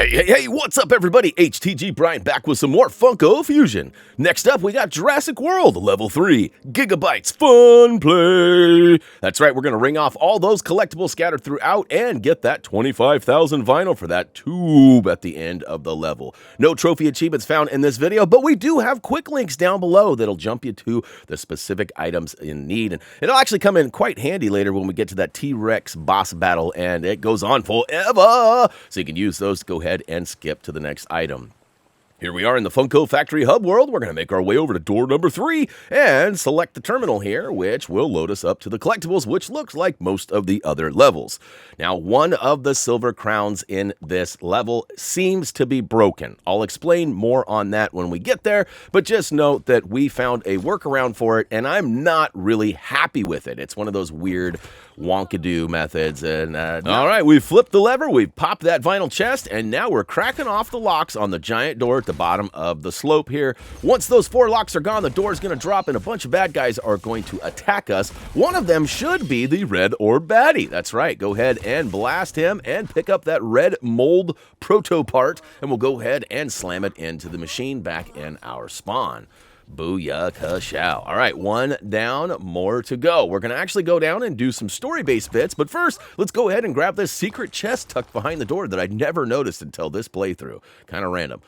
Hey, what's up, everybody? HTG Brian back with some more Funko Fusion. Next up, we got Jurassic World, Level 3, Giga Bites Fun Play. That's right, we're going to ring off all those collectibles scattered throughout and get that 25,000 vinyl for that tube at the end of the level. No trophy achievements found in this video, but we do have quick links down below that'll jump you to the specific items in need. And it'll actually come in quite handy later when we get to that T-Rex boss battle, and it goes on forever. So you can use those to go ahead and skip to the next item. Here we are in the Funko Factory Hub world. We're going to make our way over to door number 3 and select the terminal here, which will load us up to the collectibles, which looks like most of the other levels. Now, one of the silver crowns in this level seems to be broken. I'll explain more on that when we get there, but just note that we found a workaround for it, and I'm not really happy with it. It's one of those weird wonkadoo methods. And all right, we've flipped the lever, we've popped that vinyl chest, and now we're cracking off the locks on the giant door at the bottom of the slope here. Once those 4 locks are gone, the door is going to drop and a bunch of bad guys are going to attack us. One of them should be the red orb baddie. That's right, go ahead and blast him and pick up that red mold Protopart, and we'll go ahead and slam it into the machine back in our spawn. Booyakashow. All right, 1 down, more to go. We're going to actually go down and do some story-based bits, but first, let's go ahead and grab this secret chest tucked behind the door that I never noticed until this playthrough. Kind of random.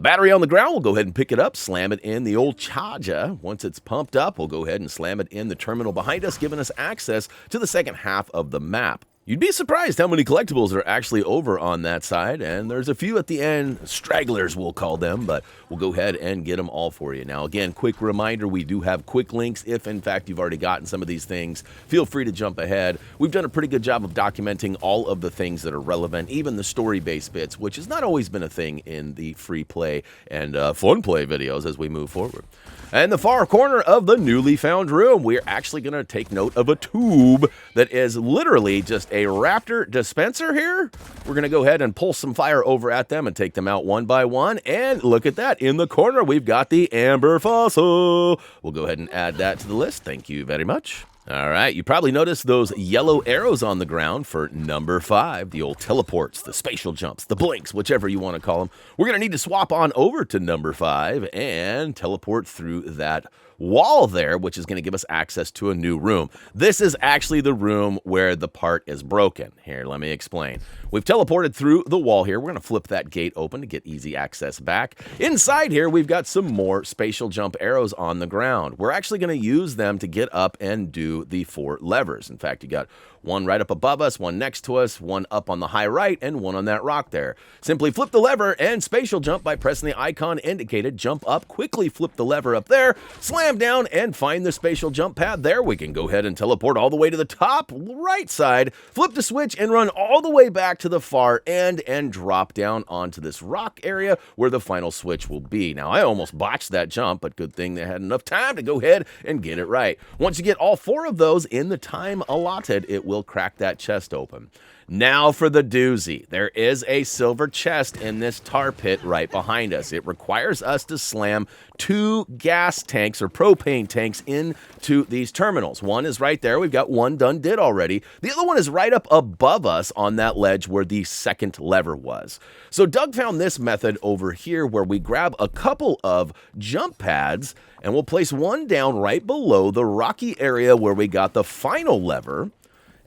Battery on the ground, we'll go ahead and pick it up, slam it in the old charger. Once it's pumped up, we'll go ahead and slam it in the terminal behind us, giving us access to the second half of the map. You'd be surprised how many collectibles are actually over on that side, and there's a few at the end, stragglers we'll call them, but we'll go ahead and get them all for you. Now, again, quick reminder, we do have quick links. If, in fact, you've already gotten some of these things, feel free to jump ahead. We've done a pretty good job of documenting all of the things that are relevant, even the story-based bits, which has not always been a thing in the free play and fun play videos as we move forward. In the far corner of the newly found room, we're actually going to take note of a tube that is literally just a raptor dispenser here. We're going to go ahead and pull some fire over at them and take them out one by one. And look at that. In the corner, we've got the amber fossil. We'll go ahead and add that to the list. Thank you very much. All right, you probably noticed those yellow arrows on the ground for number 5, the old teleports, the spatial jumps, the blinks, whichever you want to call them. We're going to need to swap on over to number 5 and teleport through that wall there, which is going to give us access to a new room. This is actually the room where the part is broken. Here, let me explain. We've teleported through the wall here. We're going to flip that gate open to get easy access back. Inside here, we've got some more spatial jump arrows on the ground. We're actually going to use them to get up and do the 4 levers. In fact, you got one right up above us, one next to us, one up on the high right, and one on that rock there. Simply flip the lever and spatial jump by pressing the icon indicated. Jump up, quickly flip the lever up there, slam down, and find the spatial jump pad there. We can go ahead and teleport all the way to the top right side, flip the switch, and run all the way back to the far end and drop down onto this rock area where the final switch will be. Now, I almost botched that jump, but good thing they had enough time to go ahead and get it right. Once you get all 4 of those in the time allotted, it will crack that chest open. Now for the doozy. There is a silver chest in this tar pit right behind us. It requires us to slam 2 gas tanks or propane tanks into these terminals. One is right there. We've got one done did already. The other one is right up above us on that ledge where the second lever was. So Doug found this method over here where we grab a couple of jump pads and we'll place one down right below the rocky area where we got the final lever.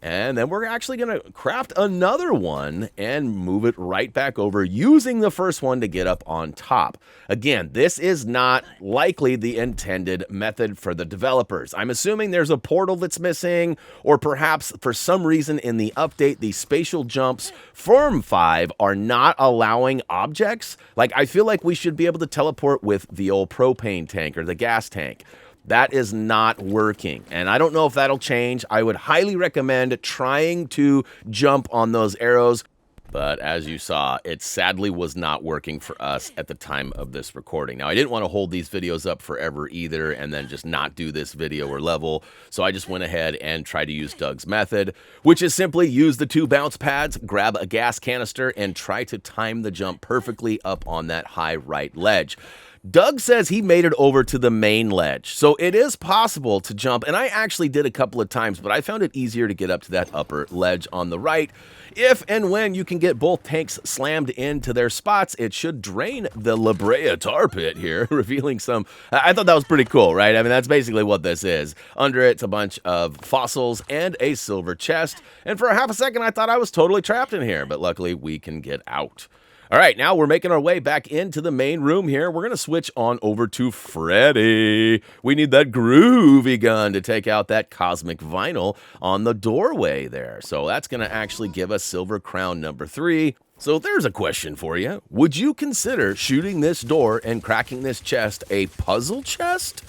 And then we're actually going to craft another one and move it right back over using the first one to get up on top. Again, this is not likely the intended method for the developers. I'm assuming there's a portal that's missing, or perhaps for some reason in the update, the spatial jumps from 5 are not allowing objects. Like, I feel like we should be able to teleport with the old propane tank or the gas tank. That is not working, and I don't know if that'll change. I would highly recommend trying to jump on those arrows, but as you saw, it sadly was not working for us at the time of this recording. Now, I didn't want to hold these videos up forever either and then just not do this video or level, so I just went ahead and tried to use Doug's method, which is simply use the 2 bounce pads, grab a gas canister, and try to time the jump perfectly up on that high right ledge. Doug says he made it over to the main ledge, so it is possible to jump, and I actually did a couple of times, but I found it easier to get up to that upper ledge on the right. If and when you can get both tanks slammed into their spots, it should drain the La Brea tar pit here, revealing some... I thought that was pretty cool, right? I mean, that's basically what this is. Under it's a bunch of fossils and a silver chest, and for a half a second I thought I was totally trapped in here, but luckily we can get out. All right, now we're making our way back into the main room here. We're going to switch on over to Freddy. We need that groovy gun to take out that cosmic vinyl on the doorway there. So that's going to actually give us silver crown number 3. So there's a question for you. Would you consider shooting this door and cracking this chest a puzzle chest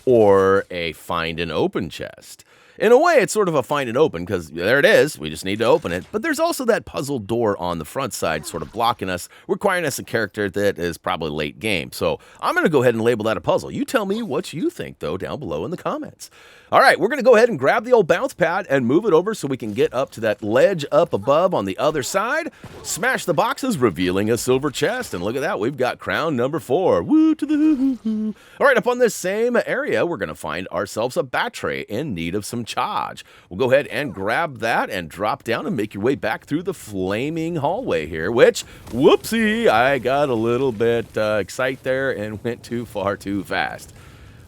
or a find and open chest? In a way, it's sort of a find and open, because there it is, we just need to open it. But there's also that puzzle door on the front side sort of blocking us, requiring us a character that is probably late game. So I'm going to go ahead and label that a puzzle. You tell me what you think, though, down below in the comments. All right, we're going to go ahead and grab the old bounce pad and move it over so we can get up to that ledge up above on the other side. Smash the boxes, revealing a silver chest. And look at that, we've got crown number 4. Woo to the hoo-hoo. All right, up on this same area, we're going to find ourselves a battery in need of some charge. We'll go ahead and grab that and drop down and make your way back through the flaming hallway here, which, whoopsie, I got a little bit excited there and went too far too fast.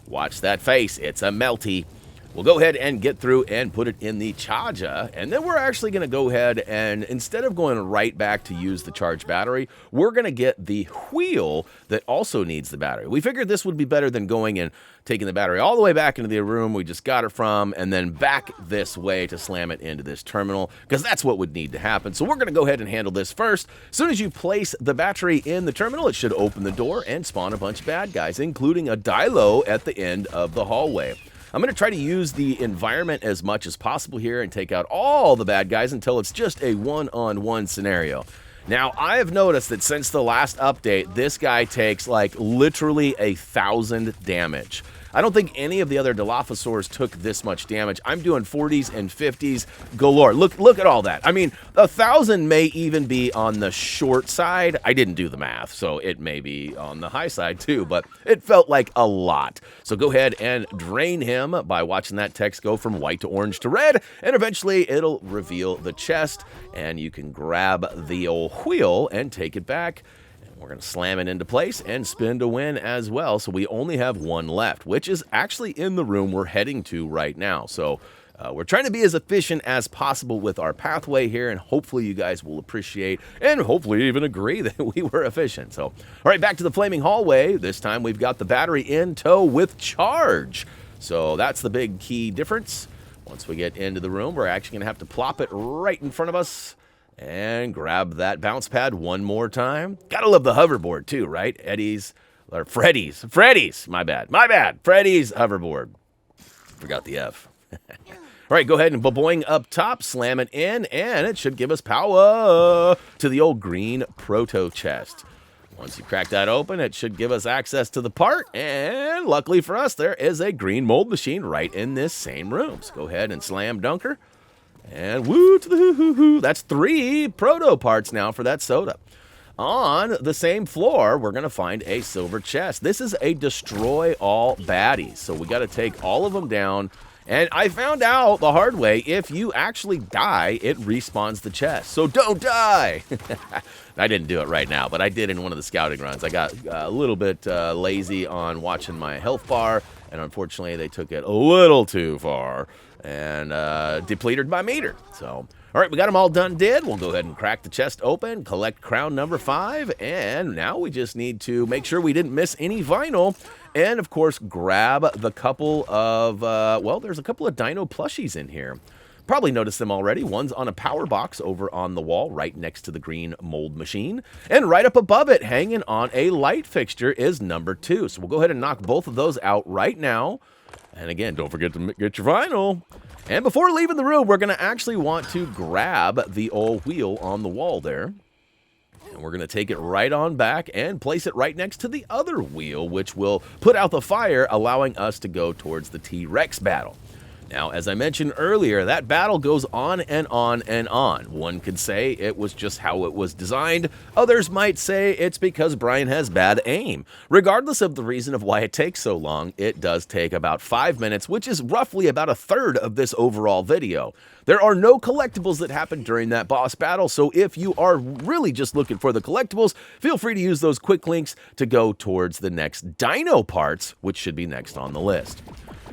Watch that face, it's a melty. We'll go ahead and get through and put it in the charger, and then we're actually going to go ahead and, instead of going right back to use the charged battery, we're going to get the wheel that also needs the battery. We figured this would be better than going and taking the battery all the way back into the room we just got it from, and then back this way to slam it into this terminal, because that's what would need to happen. So we're going to go ahead and handle this first. As soon as you place the battery in the terminal, it should open the door and spawn a bunch of bad guys, including a Dino at the end of the hallway. I'm going to try to use the environment as much as possible here and take out all the bad guys until it's just a one-on-one scenario. Now, I have noticed that since the last update, this guy takes like literally 1,000 damage. I don't think any of the other Dilophosaurs took this much damage. I'm doing 40s and 50s galore. Look at all that. I mean, 1,000 may even be on the short side. I didn't do the math, so it may be on the high side too, but it felt like a lot. So go ahead and drain him by watching that text go from white to orange to red, and eventually it'll reveal the chest, and you can grab the old wheel and take it back. We're going to slam it into place and spin to win as well. So we only have one left, which is actually in the room we're heading to right now. So we're trying to be as efficient as possible with our pathway here, and hopefully you guys will appreciate and hopefully even agree that we were efficient. So, all right, back to the flaming hallway. This time we've got the battery in tow with charge. So that's the big key difference. Once we get into the room, we're actually going to have to plop it right in front of us and grab that bounce pad one more time. Gotta love the hoverboard too, right? Freddy's, my bad. Freddy's hoverboard. Forgot the F. All right, go ahead and boing up top, slam it in, and it should give us power to the old green proto chest. Once you crack that open, it should give us access to the part, and luckily for us, there is a green mold machine right in this same room. So go ahead and slam dunker. And woo to the hoo-hoo-hoo. That's 3 proto parts now for that soda. On the same floor, we're going to find a silver chest. This is a destroy all baddies. So we got to take all of them down. And I found out the hard way, if you actually die, it respawns the chest. So don't die! I didn't do it right now, but I did in one of the scouting runs. I got a little bit lazy on watching my health bar, and unfortunately they took it a little too far and depleted my meter. So, all right, we got them all done did. We'll go ahead and crack the chest open, collect crown number 5, and now we just need to make sure we didn't miss any vinyl. And, of course, grab the couple of, well, there's a couple of Dino plushies in here. Probably noticed them already. One's on a power box over on the wall right next to the green mold machine. And right up above it, hanging on a light fixture, is number 2. So we'll go ahead and knock both of those out right now. And again, don't forget to get your vinyl. And before leaving the room, we're going to actually want to grab the old wheel on the wall there. And we're going to take it right on back and place it right next to the other wheel, which will put out the fire, allowing us to go towards the T-Rex battle. Now, as I mentioned earlier, that battle goes on and on and on. One could say it was just how it was designed. Others might say it's because Brian has bad aim. Regardless of the reason of why it takes so long, it does take about 5 minutes, which is roughly about a third of this overall video. There are no collectibles that happen during that boss battle, so if you are really just looking for the collectibles, feel free to use those quick links to go towards the next Dino parts, which should be next on the list.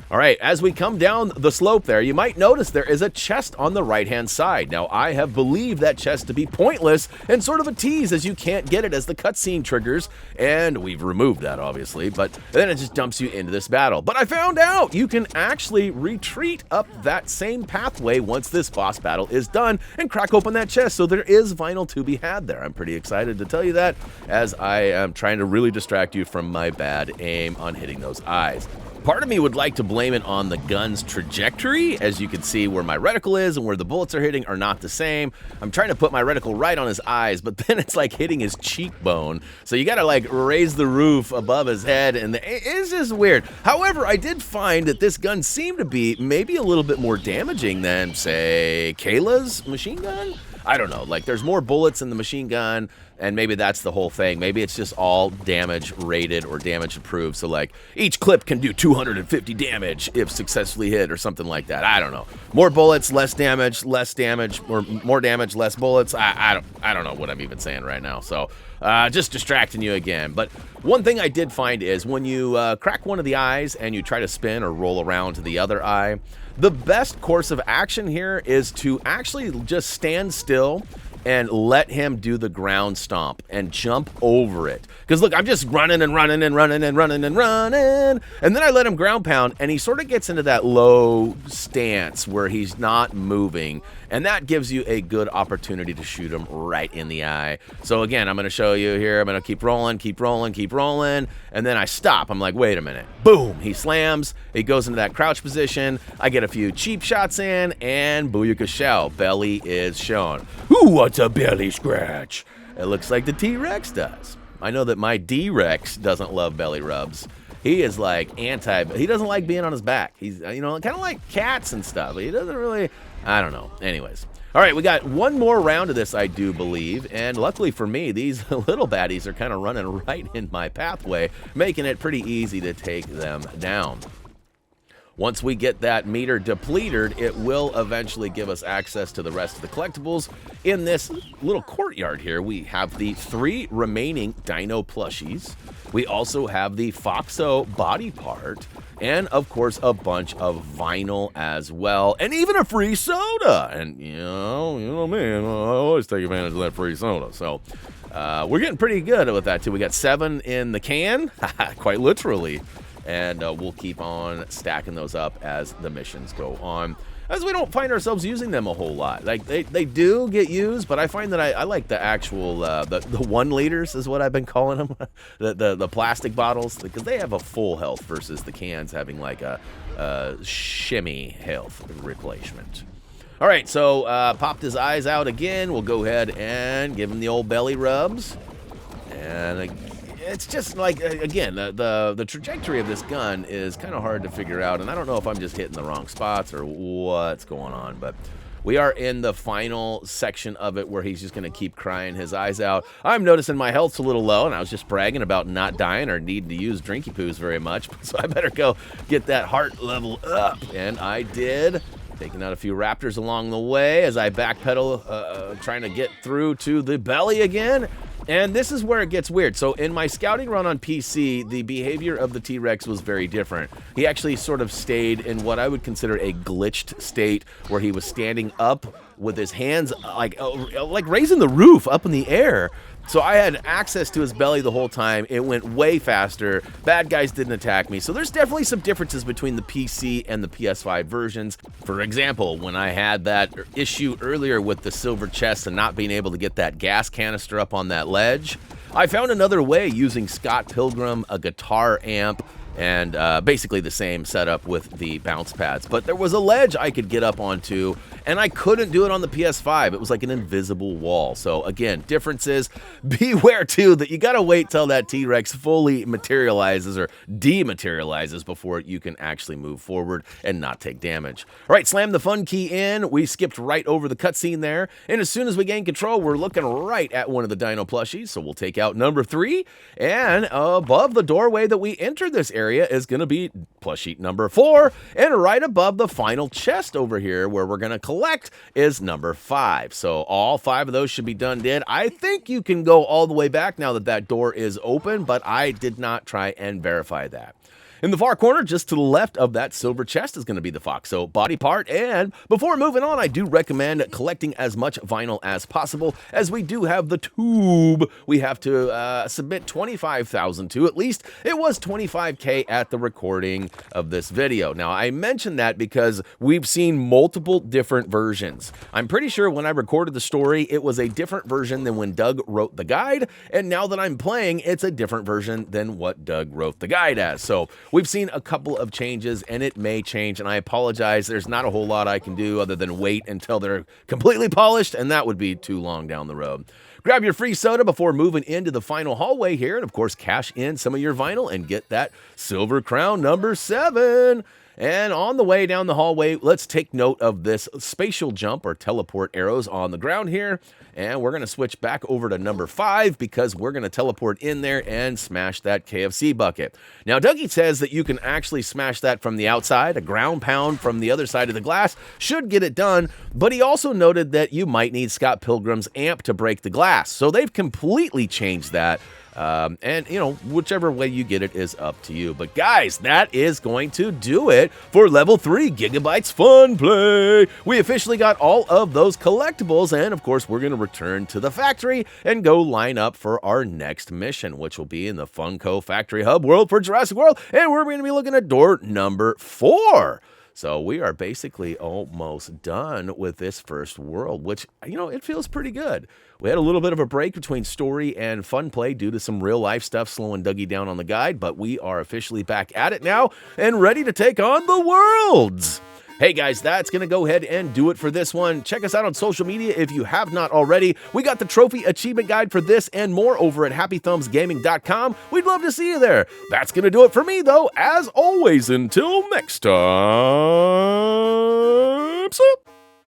All right, as we come down the slope there, you might notice there is a chest on the right-hand side. Now, I have believed that chest to be pointless and sort of a tease, as you can't get it as the cutscene triggers, and we've removed that, obviously, but then it just dumps you into this battle. But I found out you can actually retreat up that same pathway once this boss battle is done and crack open that chest, so there is vinyl to be had there. I'm pretty excited to tell you that, as I am trying to really distract you from my bad aim on hitting those eyes. Part of me would like to blame it on the gun's trajectory. As you can see, where my reticle is and where the bullets are hitting are not the same. I'm trying to put my reticle right on his eyes, but then it's like hitting his cheekbone. So you gotta like raise the roof above his head, and it's just weird. However, I did find that this gun seemed to be maybe a little bit more damaging than, say, Kayla's machine gun? I don't know, like there's more bullets in the machine gun, and maybe that's the whole thing. Maybe it's just all damage rated or damage approved, so like each clip can do 250 damage if successfully hit or something like that. I don't know. More bullets, less damage, or more damage, less bullets. I don't know what I'm even saying right now, so just distracting you again. But one thing I did find is when you crack one of the eyes and you try to spin or roll around to the other eye, the best course of action here is to actually just stand still and let him do the ground stomp and jump over it. Because look, I'm just running and running and running and running and running, and then I let him ground pound, and he sort of gets into that low stance where he's not moving, and that gives you a good opportunity to shoot him right in the eye. So again, I'm going to show you here. I'm going to keep rolling, keep rolling, keep rolling, and then I stop. I'm like, wait a minute. Boom! He slams. He goes into that crouch position. I get a few cheap shots in, and booyaka shell. Belly is shown. Ooh, what's a belly scratch? It looks like the T-Rex does. I know that my D-Rex doesn't love belly rubs. He is like he doesn't like being on his back. He's, you know, kind of like cats and stuff. He doesn't really, I don't know. Anyways. All right, we got one more round of this, I do believe, and luckily for me, these little baddies are kind of running right in my pathway, making it pretty easy to take them down. Once we get that meter depleted, it will eventually give us access to the rest of the collectibles. In this little courtyard here, we have the 3 remaining Dino plushies. We also have the Foxxo body part, and of course a bunch of vinyl as well, and even a free soda. And you know me, I always take advantage of that free soda. So we're getting pretty good with that too. We got 7 in the can, quite literally. And we'll keep on stacking those up as the missions go on, as we don't find ourselves using them a whole lot. Like they do get used, but I find that I like the actual the 1 liters is what I've been calling them, the plastic bottles, because they have a full health versus the cans having like a shimmy health replacement. All right, so popped his eyes out again. We'll go ahead and give him the old belly rubs, and it's just like, again, the trajectory of this gun is kind of hard to figure out, and I don't know if I'm just hitting the wrong spots or what's going on, but we are in the final section of it where he's just going to keep crying his eyes out. I'm noticing my health's a little low, and I was just bragging about not dying or needing to use drinky poos very much, so I better go get that heart level up, and I did. Taking out a few raptors along the way as I backpedal, trying to get through to the belly again. And this is where it gets weird. So in my scouting run on PC, the behavior of the T-Rex was very different. He actually sort of stayed in what I would consider a glitched state, where he was standing up with his hands like raising the roof up in the air. So I had access to his belly the whole time. It went way faster. Bad guys didn't attack me. So there's definitely some differences between the PC and the PS5 versions. For example, when I had that issue earlier with the silver chest and not being able to get that gas canister up on that ledge, I found another way using Scott Pilgrim, a guitar amp, and basically the same setup with the bounce pads. But there was a ledge I could get up onto, and I couldn't do it on the PS5. It was like an invisible wall. So again, differences. Beware too that you gotta wait till that T-Rex fully materializes or dematerializes before you can actually move forward and not take damage. All right, slam the fun key in. We skipped right over the cutscene there, and as soon as we gain control, we're looking right at one of the Dino plushies. So we'll take out number 3, and above the doorway that we entered this area is going to be plushie number 4, and right above the final chest over here where we're going to collect is number 5. So all 5 of those should be done. I think you can go all the way back now that that door is open, but I did not try and verify that. In the far corner, just to the left of that silver chest, is going to be the Foxxo body part. And before moving on, I do recommend collecting as much vinyl as possible, as we do have the tube we have to submit 25,000 to. At least it was 25K at the recording of this video. Now, I mentioned that because we've seen multiple different versions. I'm pretty sure when I recorded the story, it was a different version than when Doug wrote the guide. And now that I'm playing, it's a different version than what Doug wrote the guide as. So we've seen a couple of changes, and it may change, and I apologize. There's not a whole lot I can do other than wait until they're completely polished, and that would be too long down the road. Grab your free soda before moving into the final hallway here, and of course, cash in some of your vinyl and get that silver crown number 7. And on the way down the hallway, let's take note of this spatial jump or teleport arrows on the ground here. And we're going to switch back over to number 5 because we're going to teleport in there and smash that KFC bucket. Now, Dougie says that you can actually smash that from the outside. A ground pound from the other side of the glass should get it done. But he also noted that you might need Scott Pilgrim's amp to break the glass. So they've completely changed that. And, you know, whichever way you get it is up to you. But, guys, that is going to do it for Level 3 Giga Bites Fun Play. We officially got all of those collectibles, and, of course, we're going to return to the factory and go line up for our next mission, which will be in the Funko Factory Hub World for Jurassic World, and we're going to be looking at door number 4. So we are basically almost done with this first world, which, you know, it feels pretty good. We had a little bit of a break between story and fun play due to some real life stuff slowing Dougie down on the guide, but we are officially back at it now and ready to take on the worlds. Hey guys, that's going to go ahead and do it for this one. Check us out on social media if you have not already. We got the trophy achievement guide for this and more over at HappyThumbsGaming.com. We'd love to see you there. That's going to do it for me though. As always, until next time.